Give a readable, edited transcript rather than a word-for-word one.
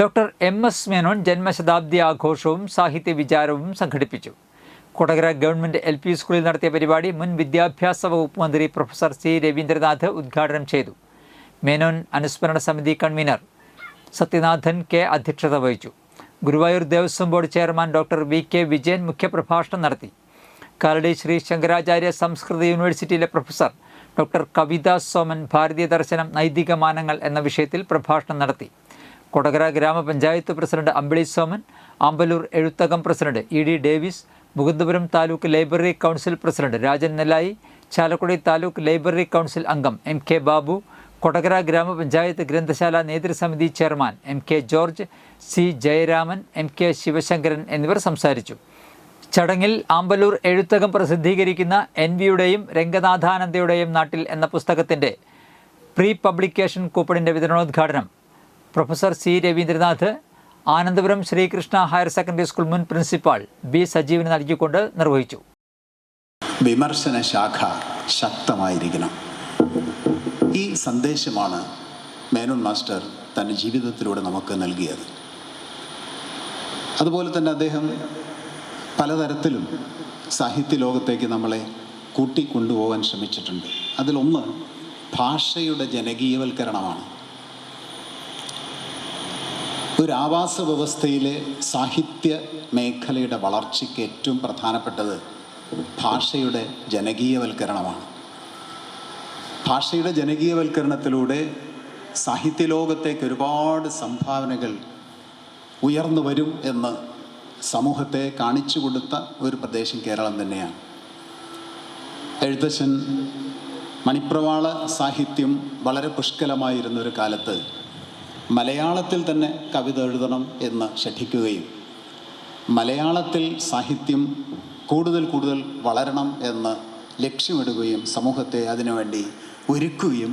Doctor MS Menon ജന്മശതാബ്ദി ആഘോഷവും സാഹിത്യ വിചാരവും സംഘടിപ്പിച്ചു. കൊടകര ഗവൺമെൻറ് LP സ്കൂളിൽ നടത്തിയ പരിപാടി മുൻ വിദ്യാഭ്യാസ വകുപ്പ് മന്ത്രി പ്രൊഫസർ C. രവീന്ദ്രനാഥ് ഉദ്ഘാടനം ചെയ്തു. മേനോൻ അനുസ്മരണ സമിതി കൺവീനർ സത്യനാഥൻ K. അധ്യക്ഷത വഹിച്ചു. Guruvayur Devaswom board chairman doctor VK Vijayan മുഖ്യപ്രഭാഷണം നടത്തി. കാലടി ശ്രീ ശങ്കരാചാര്യ സംസ്കൃത യൂണിവേഴ്സിറ്റിയിലെ പ്രൊഫസർ ഡോക്ടർ കവിത സോമൻ ഭാരതീയ ദർശനം നൈതിക മാനങ്ങൾ എന്ന വിഷയത്തിൽ പ്രഭാഷണം നടത്തി. കൊടകര ഗ്രാമപഞ്ചായത്ത് president Ambili Soman, Amballur Ezhuthakam president ED Davis, Mukundapuram taluk library council president Rajan Nellayi, Chalakudy taluk library council അംഗം MK ബാബു, കൊടകര ഗ്രാമപഞ്ചായത്ത് ഗ്രന്ഥശാല നേതൃസമിതി chairman MK George, C. Jayaraman, MK Sivasankaran എന്നിവർ സംസാരിച്ചു. ചടങ്ങിൽ ആമ്പലൂർ എഴുത്തകം പ്രസിദ്ധീകരിക്കുന്ന NVയുടെയും രംഗനാഥാനന്ദയുടെയും നാട്ടിൽ എന്ന പുസ്തകത്തിൻ്റെ പ്രീ പബ്ലിക്കേഷൻ കൂപ്പണിൻ്റെ വിതരണോദ്ഘാടനം professor C. Ravindranath Anandapuram Sreekrishna higher secondary school മുൻ പ്രിൻസിപ്പാൾ B. സജീവന് നൽകിക്കൊണ്ട് നിർവഹിച്ചു. വിമർശന ശാഖ ശക്തമായിരിക്കണം. ഈ സന്ദേശമാണ് മേനോൻ മാസ്റ്റർ തൻ്റെ ജീവിതത്തിലൂടെ നമുക്ക് നൽകിയത്. അതുപോലെ തന്നെ അദ്ദേഹം പലതരത്തിലും സാഹിത്യ ലോകത്തേക്ക് നമ്മളെ കൂട്ടിക്കൊണ്ടുപോകാൻ ശ്രമിച്ചിട്ടുണ്ട്. അതിലൊന്ന് ഭാഷയുടെ ജനകീയവൽക്കരണമാണ്. ഒരു ആവാസ വ്യവസ്ഥയിലെ സാഹിത്യ മേഖലയുടെ വളർച്ചയ്ക്ക് ഏറ്റവും പ്രധാനപ്പെട്ടത് ഭാഷയുടെ ജനകീയവൽക്കരണമാണ്. ഭാഷയുടെ ജനകീയവൽക്കരണത്തിലൂടെ സാഹിത്യ ലോകത്തേക്ക് ഒരുപാട് സംഭാവനകൾ ഉയർന്നു വരും എന്ന് സമൂഹത്തെ കാണിച്ചു കൊടുത്ത ഒരു പ്രദേശം കേരളം തന്നെയാണ്. എഴുത്തച്ഛൻ മണിപ്രവാള സാഹിത്യം വളരെ പുഷ്കലമായിരുന്ന ഒരു കാലത്ത് മലയാളത്തിൽ തന്നെ കവിത എഴുതണം എന്ന് ശഠിക്കുകയും മലയാളത്തിൽ സാഹിത്യം കൂടുതൽ വളരണം എന്ന് ലക്ഷ്യമിടുകയും സമൂഹത്തെ അതിനുവേണ്ടി ഒരുക്കുകയും